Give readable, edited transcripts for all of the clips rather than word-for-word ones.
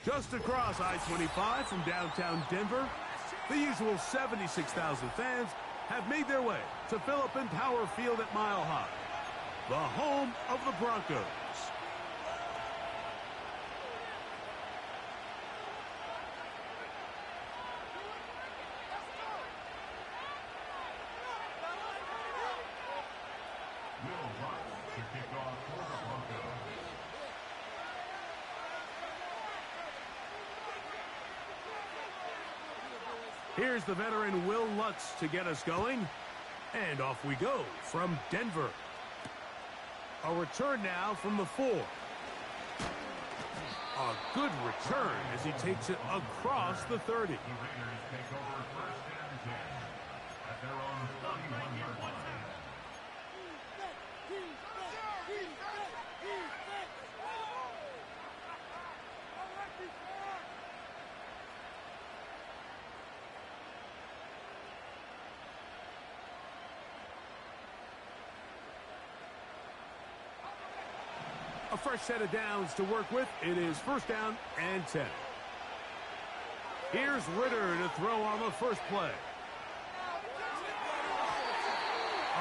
Just across I-25 from downtown Denver, the usual 76,000 fans have made their way to Philip Power Field at Mile High, the home of the Broncos. Here's the veteran Will Lutz to get us going. And off we go from Denver. A return now from the 4. A good return as he takes it across the 30. A fresh set of downs to work with. It is first down and 10. Here's Ritter to throw on the first play.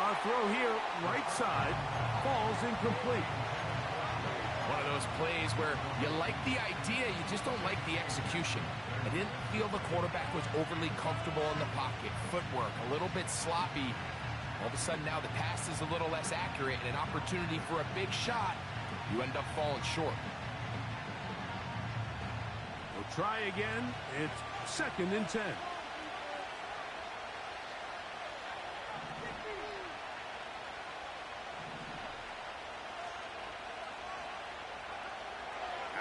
A throw here, right side, falls incomplete. One of those plays where you like the idea, you just don't like the execution. I didn't feel the quarterback was overly comfortable in the pocket. Footwork, a little bit sloppy. All of a sudden now the pass is a little less accurate and an opportunity for a big shot. You end up falling short. We'll try again. It's second and 10.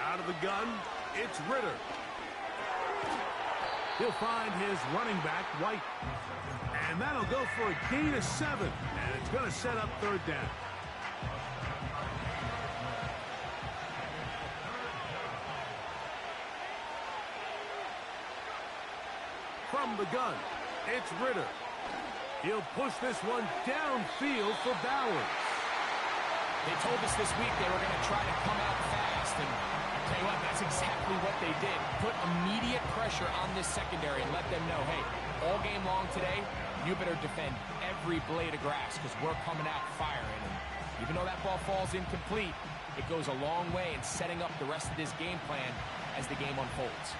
Out of the gun, it's Ritter. He'll find his running back, White. And that'll go for a gain of 7. And it's going to set up third down. From the gun, it's Ritter. He'll push this one downfield for Bowers. They told us this week they were going to try to come out fast, and I'll tell you what, that's exactly what they did. Put immediate pressure on this secondary and let them know, hey, all game long today, you better defend every blade of grass because we're coming out firing. And even though that ball falls incomplete, it goes a long way in setting up the rest of this game plan as the game unfolds.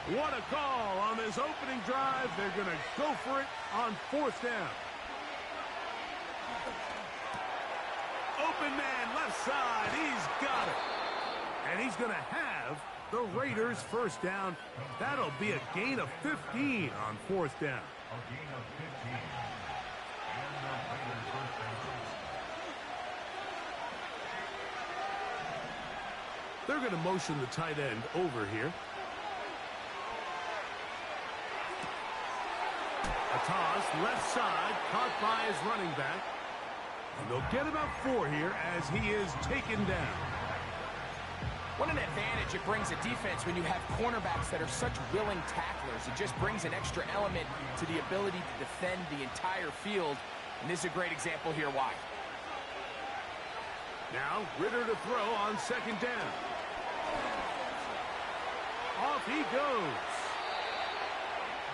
What a call on this opening drive. They're going to go for it on fourth down. Open man, left side. He's got it. And he's going to have the Raiders first down. That'll be a gain of 15 on fourth down. A gain of 15. And the Raiders first down. They're going to motion the tight end over here. A toss, left side, caught by his running back. And they'll get about 4 here as he is taken down. What an advantage it brings a defense when you have cornerbacks that are such willing tacklers. It just brings an extra element to the ability to defend the entire field. And this is a great example here why. Now, Ritter to throw on second down. Off he goes.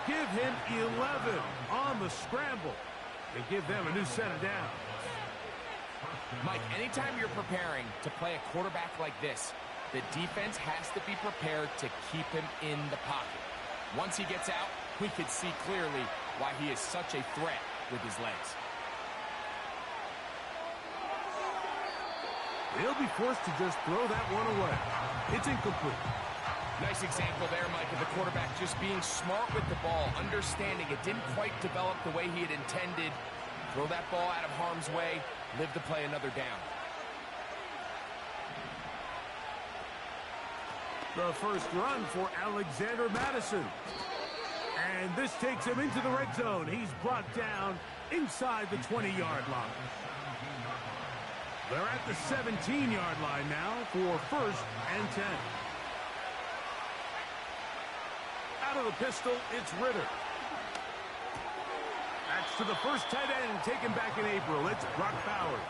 Give him 11 on the scramble and give them a new set of downs. Mike, anytime you're preparing to play a quarterback like this, the defense has to be prepared to keep him in the pocket. Once he gets out, we can see clearly why he is such a threat with his legs. They'll be forced to just throw that one away. It's incomplete. Nice example there, Mike, of the quarterback just being smart with the ball, understanding it didn't quite develop the way he had intended. Throw that ball out of harm's way, live to play another down. The first run for Alexander Madison. And this takes him into the red zone. He's brought down inside the 20-yard line. They're at the 17-yard line now for first and 10. Out of the pistol, it's Ritter. That's to the first tight end taken back in April. It's Brock Bowers.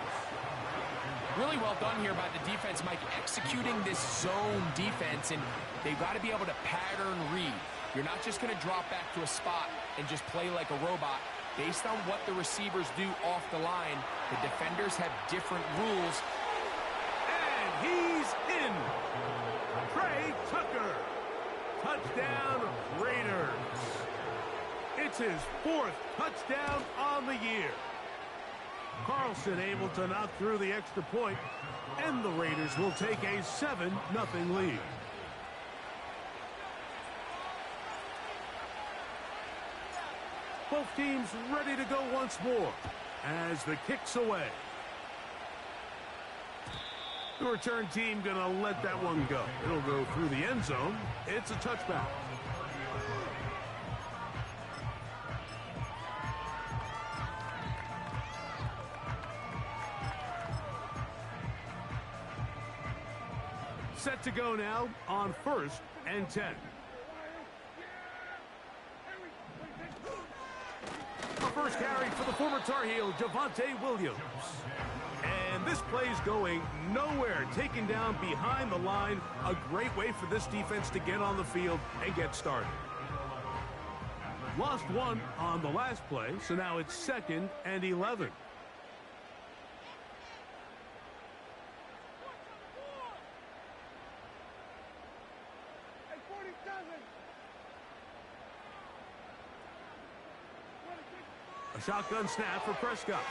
Really well done here by the defense, Mike, executing this zone defense, and they've got to be able to pattern read. You're not just going to drop back to a spot and just play like a robot. Based on what the receivers do off the line, the defenders have different rules. And he's in. Trey Tucker. Touchdown, Raiders. It's his 4th touchdown on the year. Carlson able to knock through the extra point, and the Raiders will take a 7-0 lead. Both teams ready to go once more as the kick's away. The return team going to let that one go. It'll go through the end zone. It's a touchback. Set to go now on 1st and 10. A first carry for the former Tar Heel, Javonte Williams. And this play's going nowhere. Taken down behind the line. A great way for this defense to get on the field and get started. Lost one on the last play, so now it's 2nd and 11. A shotgun snap for Prescott.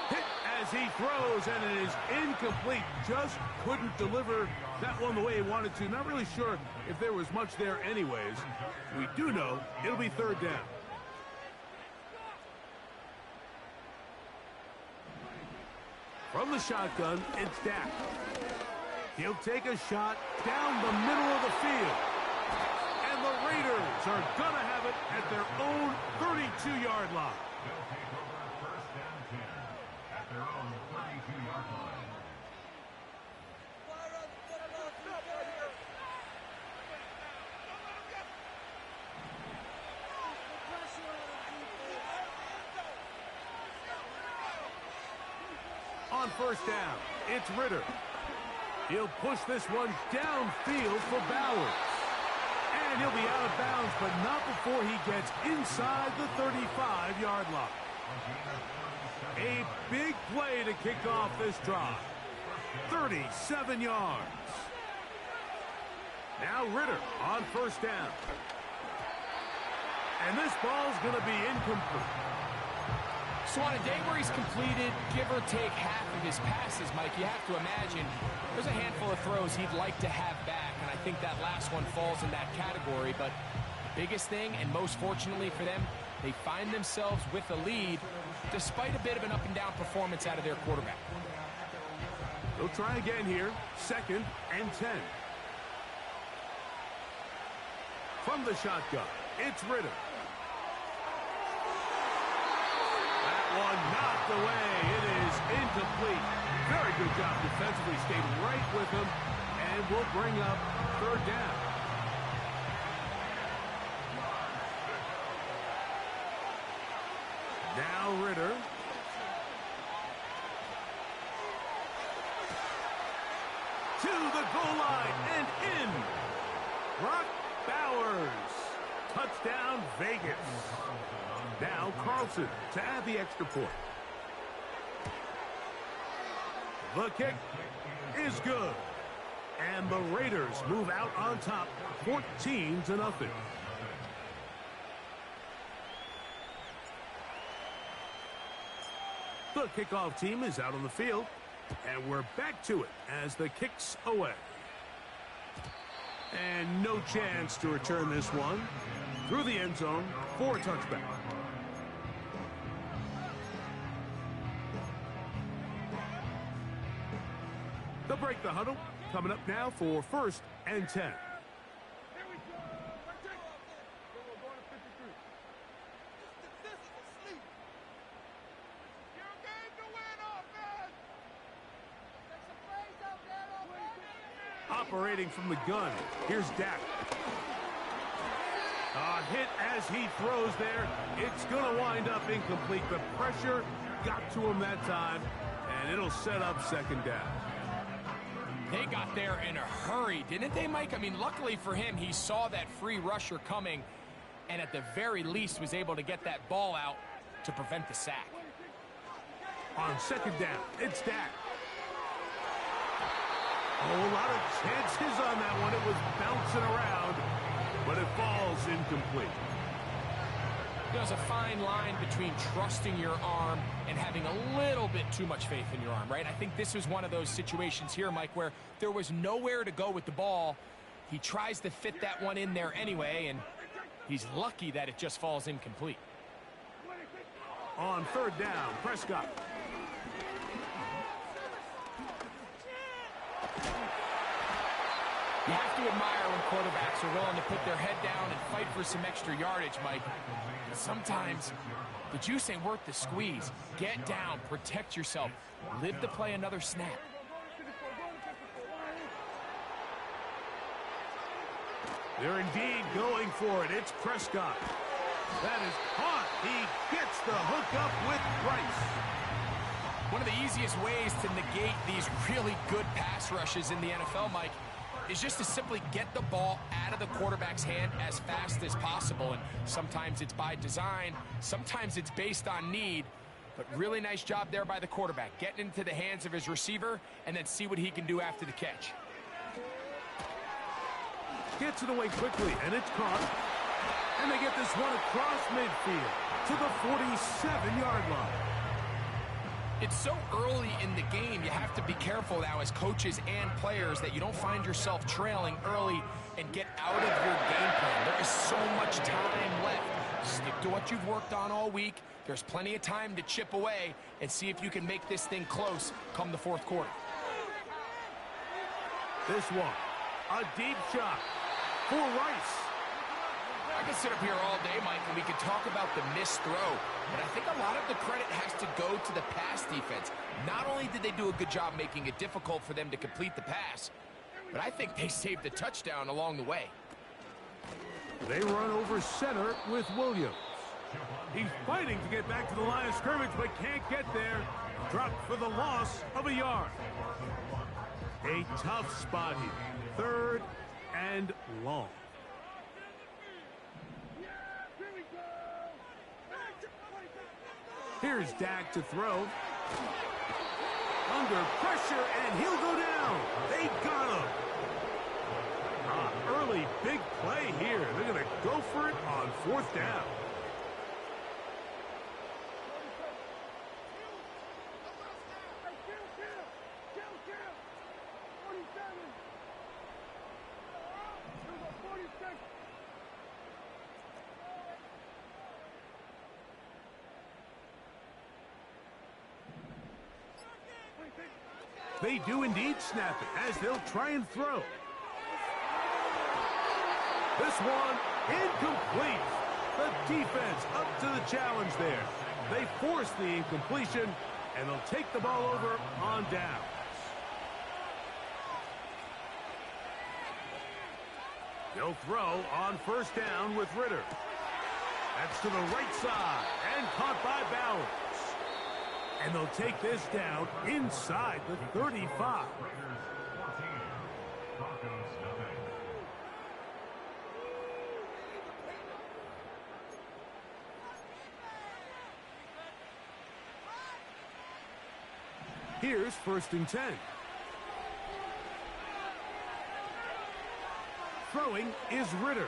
Hit as he throws, and it is incomplete. Just couldn't deliver that one the way he wanted to. Not really sure if there was much there anyways. We do know it'll be 3rd down. From the shotgun, it's Dak. He'll take a shot down the middle of the field. And the Raiders are going to have it at their own 32-yard line. They'll take over 1st and 10 at their own 32-yard line. On 1st down, it's Ritter. He'll push this one downfield for Bowers. And he'll be out of bounds, but not before he gets inside the 35-yard line. A big play to kick off this drive. 37 yards. Now Ritter on 1st down. And this ball's going to be incomplete. So on a day where he's completed, give or take half of his passes, Mike, you have to imagine there's a handful of throws he'd like to have back, and I think that last one falls in that category. But the biggest thing, and most fortunately for them, they find themselves with a lead despite a bit of an up-and-down performance out of their quarterback. They'll try again here, 2nd and 10. From the shotgun, it's Ritter. One knocked away. It is incomplete. Very good job defensively. Stayed right with him and will bring up 3rd down. Now Ritter. To the goal line and in. Brock Bowers. Touchdown Vegas. Now Carlson to add the extra point. The kick is good. And the Raiders move out on top 14-0. The kickoff team is out on the field. And we're back to it as the kick's away. And no chance to return this one through the end zone for a touchback. They'll break the huddle. Coming up now for 1st and 10. Operating from the gun, here's Dak. A hit as he throws there. It's going to wind up incomplete. The pressure got to him that time, And it'll set up second down. They got there in a hurry, didn't they, Mike? I mean, luckily for him, he saw that free rusher coming and at the very least was able to get that ball out to prevent the sack. On second down, it's Dak. Oh, a lot of chances on that one. It was bouncing around, but it falls incomplete. There's a fine line between trusting your arm and having a little bit too much faith in your arm, right? I think this was one of those situations here, Mike, where there was nowhere to go with the ball. He tries to fit that one in there anyway, and he's lucky that it just falls incomplete. On third down, Prescott. You have to admire when quarterbacks are willing to put their head down and fight for some extra yardage, Mike. But sometimes the juice ain't worth the squeeze. Get down, protect yourself, live to play another snap. They're indeed going for it. It's Prescott. That is caught. He gets the hook up with Rice. One of the easiest ways to negate these really good pass rushes in the NFL, Mike, is just to simply get the ball out of the quarterback's hand as fast as possible. And sometimes it's by design, sometimes it's based on need, but really nice job there by the quarterback, getting into the hands of his receiver and then see what he can do after the catch. Gets it away quickly, and it's caught. And they get this one across midfield to the 47-yard line. It's so early in the game, you have to be careful now as coaches and players that you don't find yourself trailing early and get out of your game plan. There is so much time left. Stick to what you've worked on all week. There's plenty of time to chip away and see if you can make this thing close come the fourth quarter. This one, a deep shot for Rice. I could sit up here all day, Mike, and we could talk about the missed throw, but I think a lot of the credit has to go to the pass defense. Not only did they do a good job making it difficult for them to complete the pass, but I think they saved the touchdown along the way. They run over center with Williams. He's fighting to get back to the line of scrimmage, but can't get there. Dropped for the loss of a yard. A tough spot here. Third and long. Here's Dak to throw. Under pressure, and he'll go down. They got him. Early big play here. They're going to go for it on fourth down. They do indeed snap it as they'll try and throw. This one incomplete. The defense up to the challenge there. They force the incompletion, and they'll take the ball over on downs. They'll throw on first down with Ritter. That's to the right side and caught by Bowers. And they'll take this down inside the 35. Here's first and 10. Throwing is Ritter.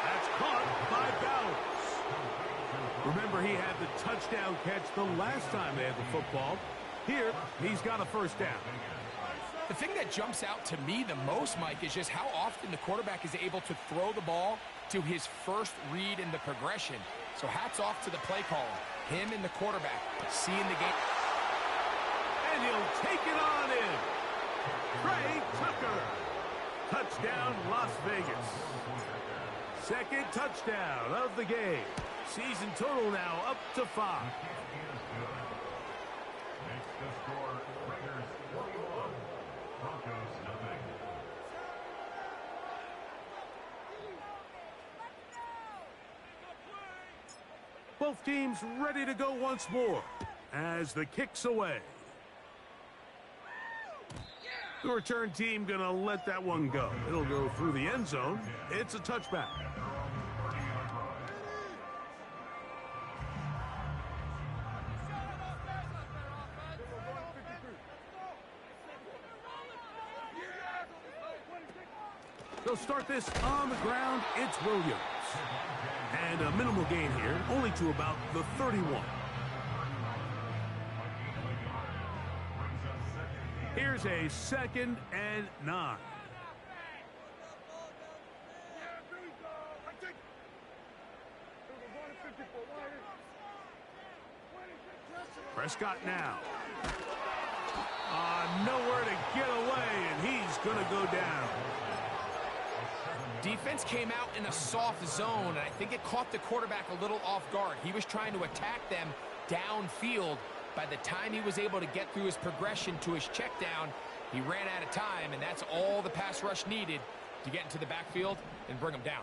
That's caught by Bowers. Remember, he had the touchdown catch the last time they had the football. Here, he's got a first down. The thing that jumps out to me the most, Mike, is just how often the quarterback is able to throw the ball to his first read in the progression. So hats off to the play caller, him and the quarterback, seeing the game. And he'll take it on in. Trey Tucker. Touchdown, Las Vegas. Second touchdown of the game. Season total now up to 5. Makes the score Raiders 41, Broncos nothing. Both teams ready to go once more as the kick's away. The return team gonna let that one go. It'll go through the end zone. It's a touchback. They'll start this on the ground. It's Williams. And a minimal gain here, only to about the 31. Here's a 2nd and 9. Prescott now. Nowhere to get away, and he's going to go down. Defense came out in a soft zone, and I think it caught the quarterback a little off guard. He was trying to attack them downfield. By the time he was able to get through his progression to his check down, he ran out of time, and that's all the pass rush needed to get into the backfield and bring him down.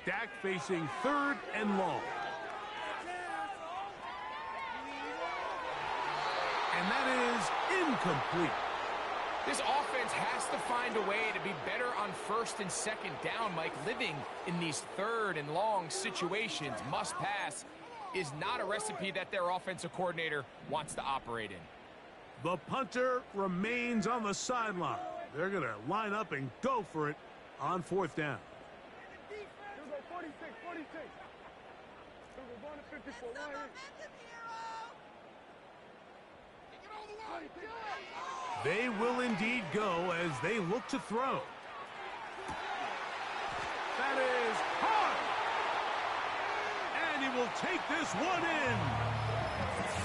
Dak facing 3rd and long. And that is incomplete. This offense has to find a way to be better on 1st and 2nd down, Mike. Living in these 3rd and long situations, must pass, is not a recipe that their offensive coordinator wants to operate in. The punter remains on the sideline. They're going to line up and go for it on 4th down. They will indeed go as they look to throw. That is hard. And he will take this one in.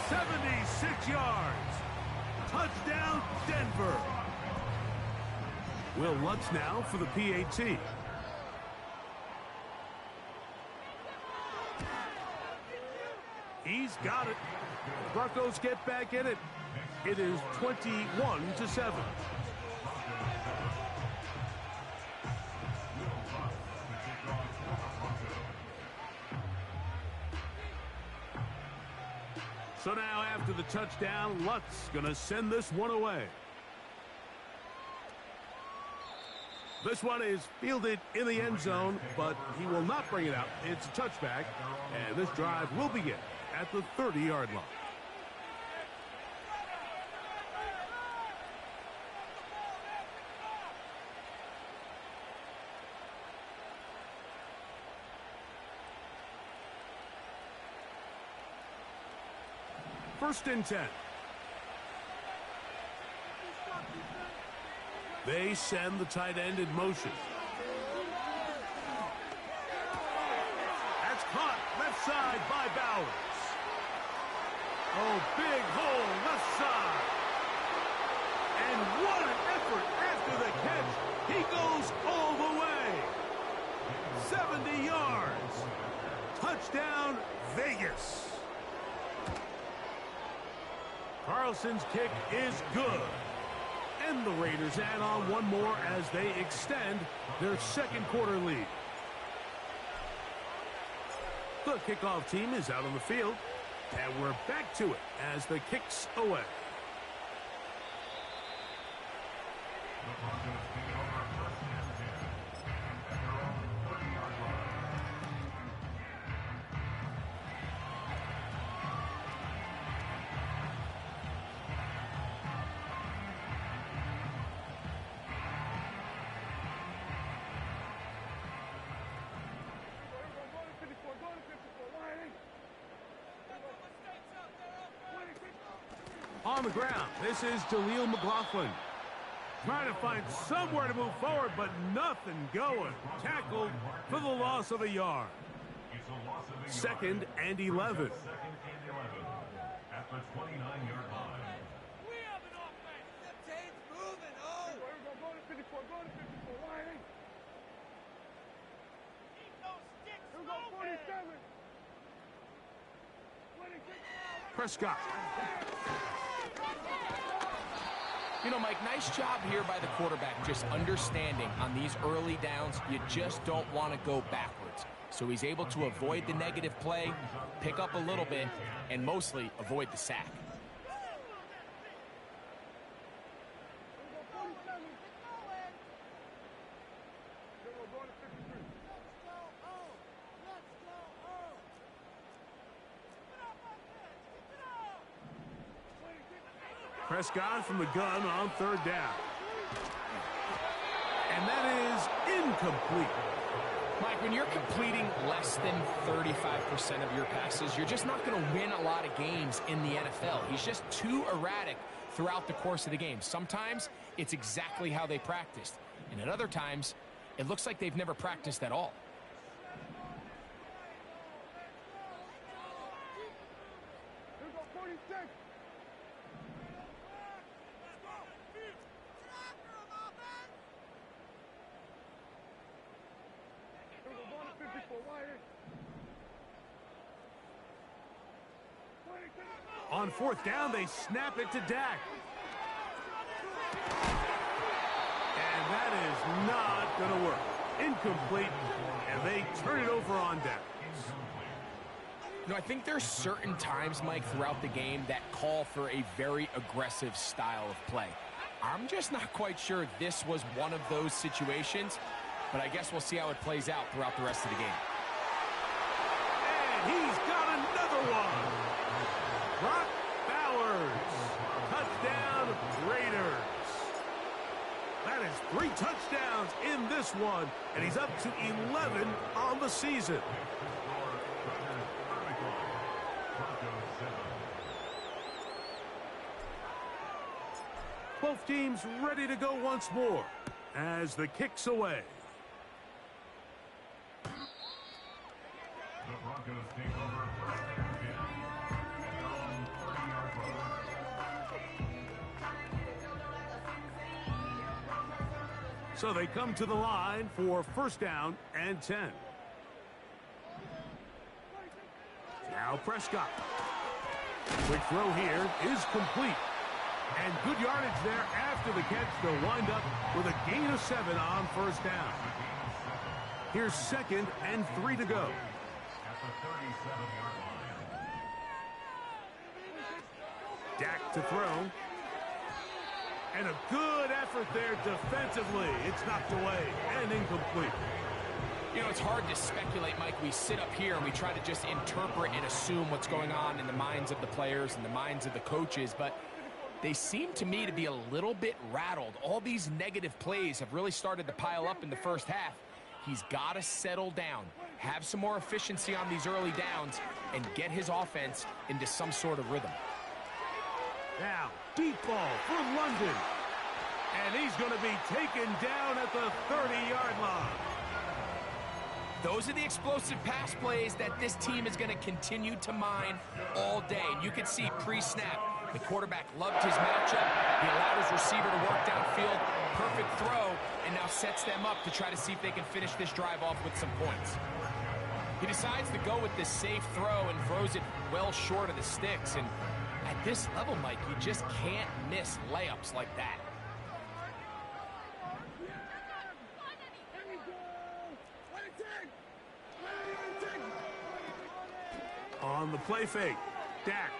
76 yards. Touchdown, Denver. Will Lutz now for the PAT. He's got it. Broncos get back in it. It is 21-7. So now after the touchdown, Lutz gonna send this one away. This one is fielded in the end zone, but he will not bring it out. It's a touchback, and this drive will begin at the 30-yard line. First and 10. They send the tight end in motion. That's caught left side by Bowers. Oh, big hole left side. And what an effort after the catch. He goes all the way. 70 yards. Touchdown, Vegas. Carlson's kick is good. And the Raiders add on one more as they extend their second quarter lead. The kickoff team is out on the field, and we're back to it as the kick's away. On the ground, this is Jaleel McLaughlin. Trying to find somewhere to move forward, but nothing going. Tackled for the loss of a yard. 2nd and 11. At the 29-yard line. We have an offense. The team's moving. Oh! Go to 54. Go to 54. Keep those Prescott. You know, Mike, nice job here by the quarterback, just understanding on these early downs, you just don't want to go backwards. So he's able to avoid the negative play, pick up a little bit, and mostly avoid the sack. Prescott from the gun on third down. And that is incomplete. Mike, when you're completing less than 35% of your passes, you're just not going to win a lot of games in the NFL. He's just too erratic throughout the course of the game. Sometimes it's exactly how they practiced. And at other times, it looks like they've never practiced at all. On fourth down, they snap it to Dak. And that is not going to work. Incomplete, and they turn it over on downs. You know, I think there's certain times, Mike, throughout the game that call for a very aggressive style of play. I'm just not quite sure this was one of those situations, but I guess we'll see how it plays out throughout the rest of the game. And he's got another one. Brock Bowers. Touchdown, Raiders. That is 3 touchdowns in this one, and he's up to 11 on the season. Both teams ready to go once more as the kick's away. The Broncos take over first and 10 at their own 30-yard line. So they come to the line for first down and 10. Now Prescott. Quick throw here is complete. And good yardage there after the catch. They'll wind up with a gain of 7 on first down. Here's 2nd and 3 to go. At the 37-yard line. Dak to throw. And a good effort there defensively. It's knocked away and incomplete. You know, it's hard to speculate, Mike. We sit up here and we try to just interpret and assume what's going on in the minds of the players and the minds of the coaches, but they seem to me to be a little bit rattled. All these negative plays have really started to pile up in the first half. He's got to settle down, have some more efficiency on these early downs, and get his offense into some sort of rhythm. Now, deep ball for London. And he's going to be taken down at the 30-yard line. Those are the explosive pass plays that this team is going to continue to mine all day. And you can see pre-snap, the quarterback loved his matchup. He allowed his receiver to work downfield. Perfect throw, and now sets them up to try to see if they can finish this drive off with some points. He decides to go with this safe throw and throws it well short of the sticks. And at this level, Mike, you just can't miss layups like that. On the play fake, Dak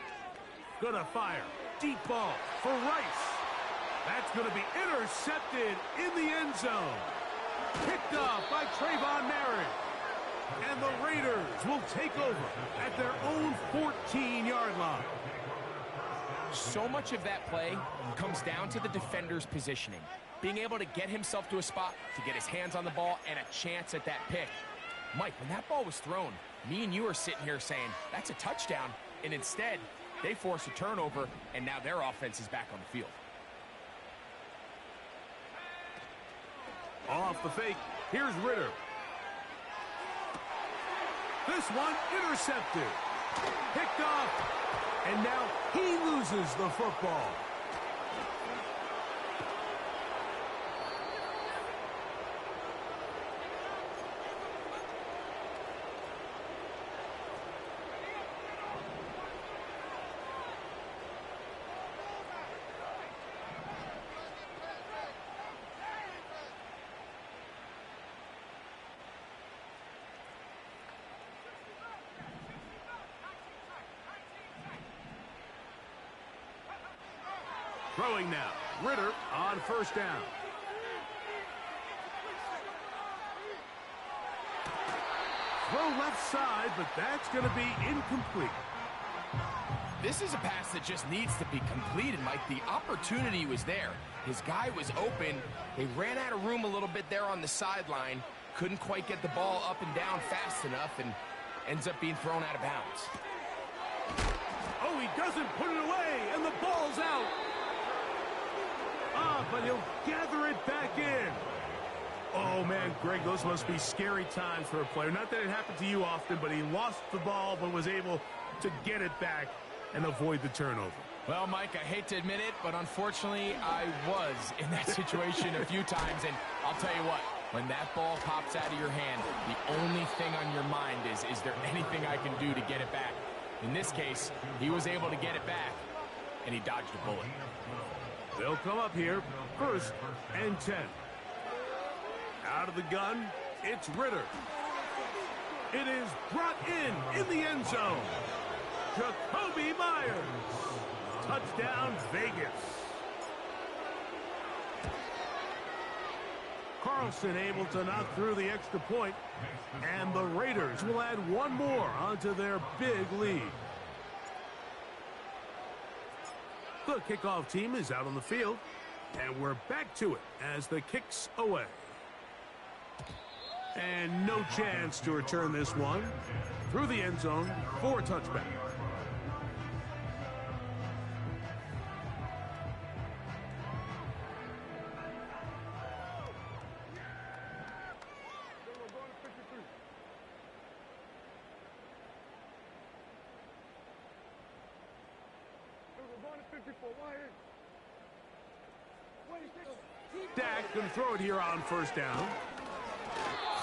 gonna fire. Deep ball for Rice. That's gonna be intercepted in the end zone. Picked up by Trayvon Merritt. And the Raiders will take over at their own 14-yard line. So much of that play comes down to the defender's positioning. Being able to get himself to a spot, to get his hands on the ball, and a chance at that pick. Mike, when that ball was thrown, me and you are sitting here saying, that's a touchdown. And instead, they force a turnover, and now their offense is back on the field. Off the fake, here's Ritter. This one intercepted. Picked off. And now he loses the football. Throwing now. Ritter on first down. Throw left side, but that's going to be incomplete. This is a pass that just needs to be completed, Mike. The opportunity was there. His guy was open. They ran out of room a little bit there on the sideline. Couldn't quite get the ball up and down fast enough and ends up being thrown out of bounds. Oh, he doesn't put it away, and the ball's out. But he'll gather it back in. Oh, man, Greg, those must be scary times for a player. Not that it happened to you often, but he lost the ball but was able to get it back and avoid the turnover. Well, Mike, I hate to admit it, but unfortunately, I was in that situation a few times, and I'll tell you what, when that ball pops out of your hand, the only thing on your mind is there anything I can do to get it back? In this case, he was able to get it back, and he dodged a bullet. They'll come up here, 1st and 10. Out of the gun, it's Ritter. It is brought in the end zone. Jacoby Myers. Touchdown, Vegas. Carlson able to knock through the extra point, and the Raiders will add one more onto their big lead. The kickoff team is out on the field, and we're back to it as the kick's away. And no chance to return this one through the end zone for a touchback. Dak can throw it here on first down.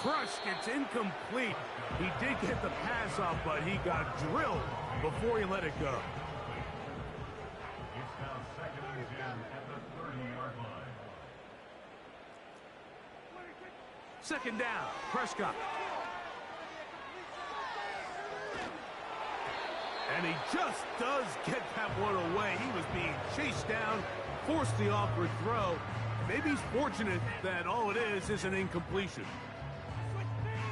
Crush gets incomplete. He did get the pass off, but he got drilled before he let it go. It's now 2nd and 10 at the 30-yard line. Second down, Prescott. And he just does get that one away. He was being chased down, forced the awkward throw. Maybe he's fortunate that all it is an incompletion.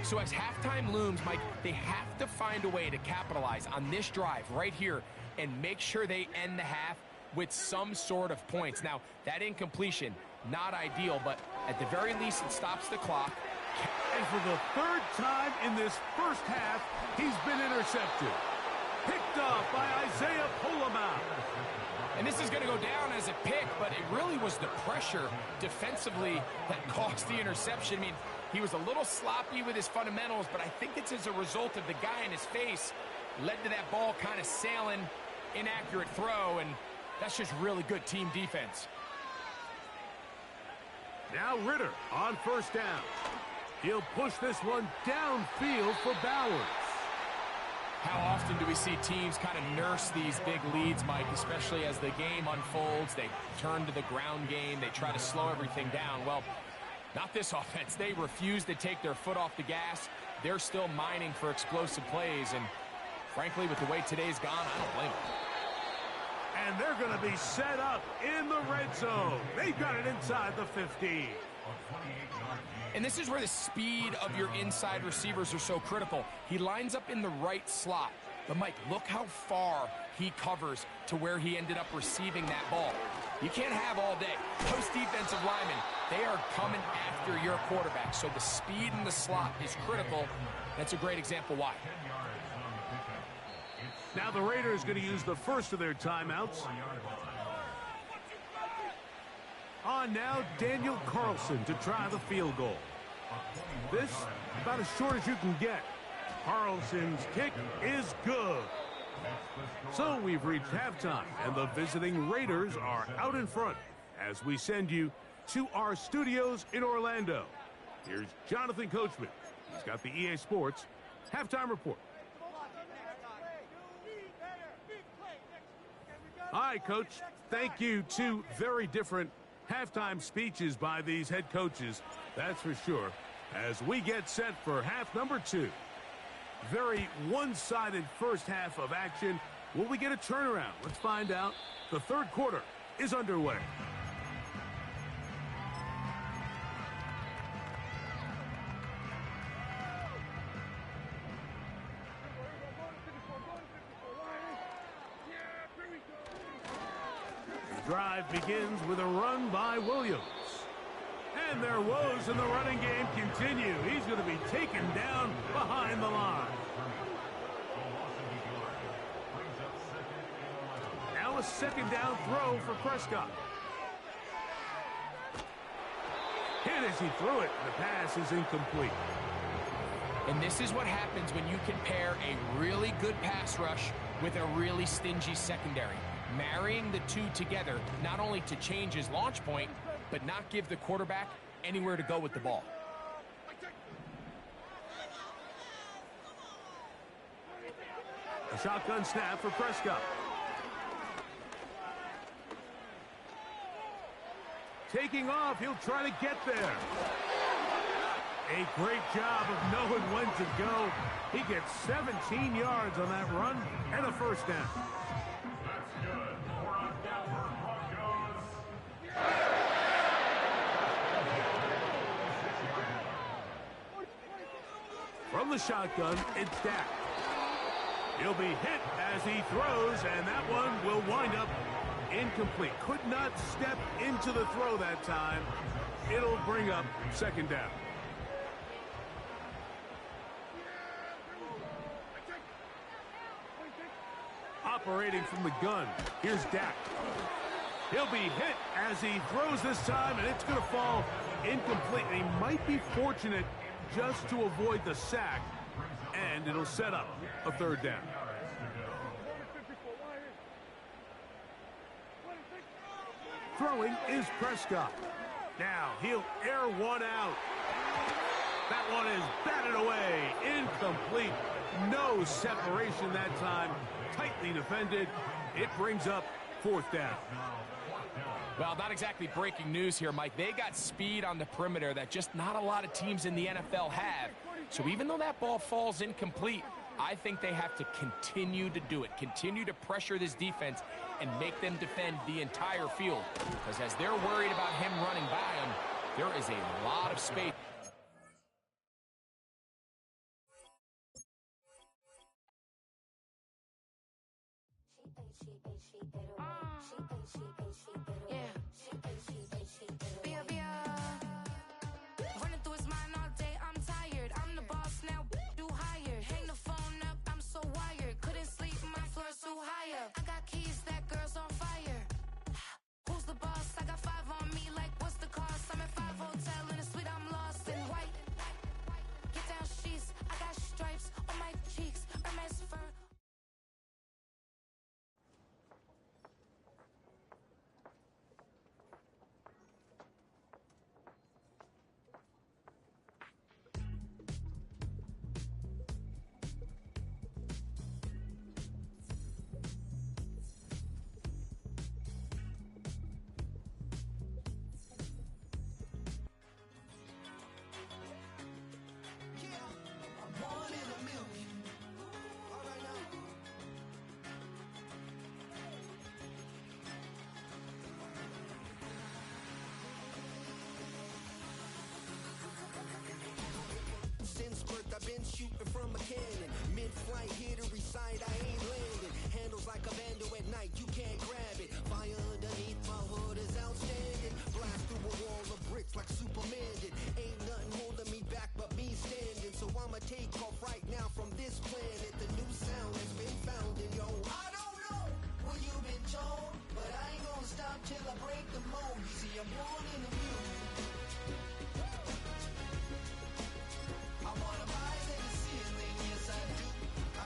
So as halftime looms, Mike, they have to find a way to capitalize on this drive right here and make sure they end the half with some sort of points. Now, that incompletion, not ideal, but at the very least, it stops the clock. And for the 3rd time in this first half, he's been intercepted. Picked off by Isaiah Pullman. And this is going to go down as a pick, but it really was the pressure defensively that caused the interception. I mean, he was a little sloppy with his fundamentals, but I think it's as a result of the guy in his face led to that ball kind of sailing, inaccurate throw, and that's just really good team defense. Now Ritter on first down. He'll push this one downfield for Bowers. How often do we see teams kind of nurse these big leads, Mike, especially as the game unfolds? They turn to the ground game. They try to slow everything down. Well, not this offense. They refuse to take their foot off the gas. They're still mining for explosive plays. And frankly, with the way today's gone, I don't blame them. And they're going to be set up in the red zone. They've got it inside the 15. And this is where the speed of your inside receivers are so critical. He lines up in the right slot. But, Mike, look how far he covers to where he ended up receiving that ball. You can't have all day. Those defensive linemen, they are coming after your quarterback. So the speed in the slot is critical. That's a great example why. Now the Raiders going to use the first of their timeouts. On now, Daniel Carlson to try the field goal. This, about as short as you can get. Carlson's kick is good. So we've reached halftime, and the visiting Raiders are out in front as we send you to our studios in Orlando. Here's Jonathan Coachman. He's got the EA Sports halftime report. Hi, Coach. Thank you. Two very different halftime speeches by these head coaches, that's for sure, as we get set for half number 2. Very one-sided first half of action. Will we get a turnaround? Let's find out. The third quarter is underway. The drive begins with a run by Williams. And their woes in the running game continue. He's going to be taken down behind the line. Now a second down throw for Prescott. Hit as he threw it. The pass is incomplete. And this is what happens when you can pair a really good pass rush with a really stingy secondary. Marrying the two together, not only to change his launch point, but not give the quarterback anywhere to go with the ball. A shotgun snap for Prescott. Taking off, he'll try to get there. A great job of knowing when to go. He gets 17 yards on that run and a first down. That's good. 4 on Denver Broncos. From the shotgun, it's Dak. He'll be hit as he throws, and that one will wind up incomplete. Could not step into the throw that time. It'll bring up second down. Operating from the gun, here's Dak. He'll be hit as he throws this time, and it's going to fall incomplete. And he might be fortunate just to avoid the sack, and it'll set up a third down. Throwing is Prescott. Now he'll air one out. That one is batted away. Incomplete. No separation that time. Tightly defended. It brings up fourth down. Well, not exactly breaking news here, Mike. They got speed on the perimeter that just not a lot of teams in the NFL have. So even though that ball falls incomplete, I think they have to continue to do it. Continue to pressure this defense and make them defend the entire field. Because as they're worried about him running by them, there is a lot of space. I've been shooting from a cannon. Mid-flight, here to recite, I ain't landing. Handles like a vandal at night, you can't grab it. Fire underneath my hood is outstanding. Blast through a wall of bricks like Superman did. Ain't nothing holding me back but me standing. So I'ma take off right now from this planet. The new sound has been found in yo. I don't know what you've been told, but I ain't gonna stop till I break the mold. You see, I'm born in the music. I wanna rise in the ceiling, yes I do. I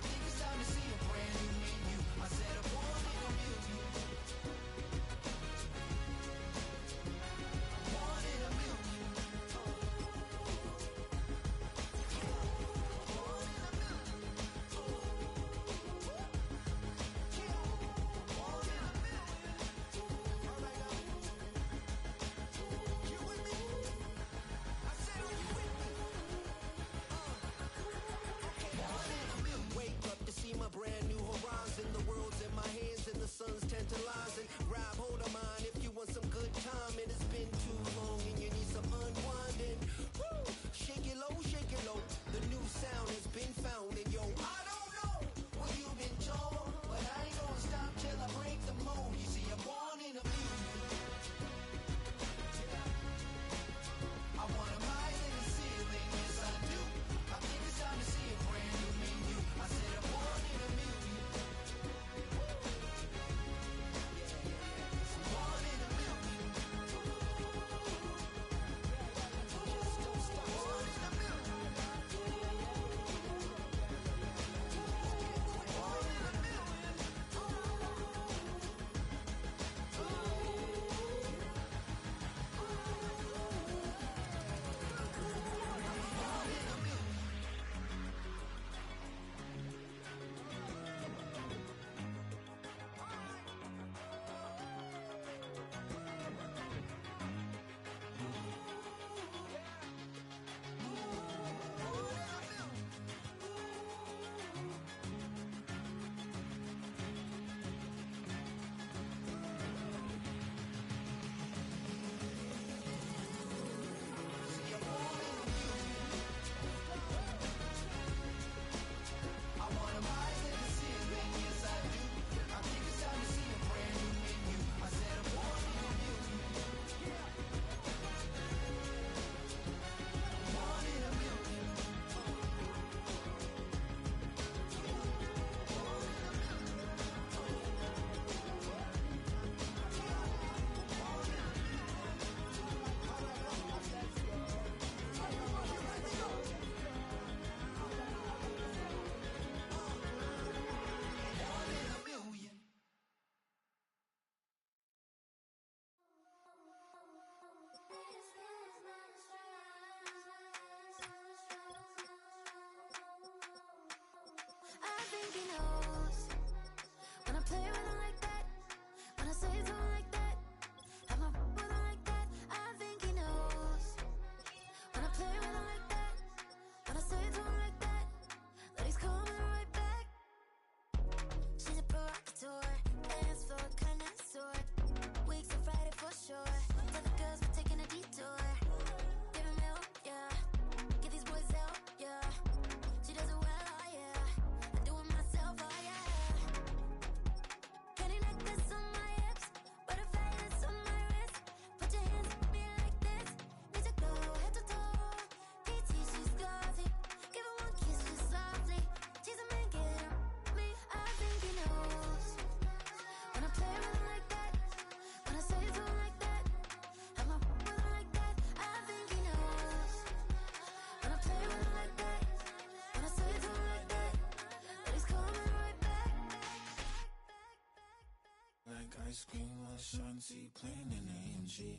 ice cream, a shanty, playing in AMG.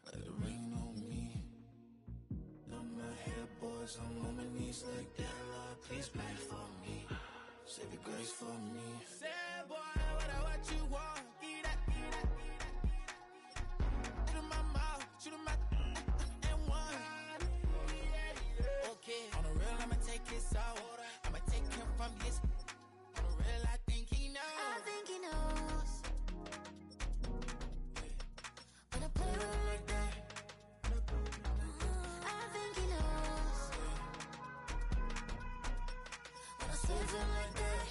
Let it rain on me. On my head, boys, I'm on my knees like that. Lord, please pray for me. Save your grace for me. Say, boy, what you want? Give that. Shoot in my mouth, shoot in my and one. Okay, on the real, I'ma take his out. I'ma take him from his. On the real, I think he knows. I think he knows. When I play with him like that, I think he knows. When I save him like that,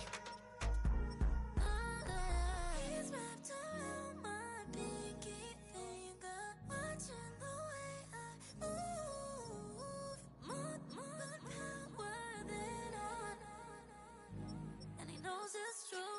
he's wrapped around my pinky finger, watching the way I move. More power than on, and he knows it's true.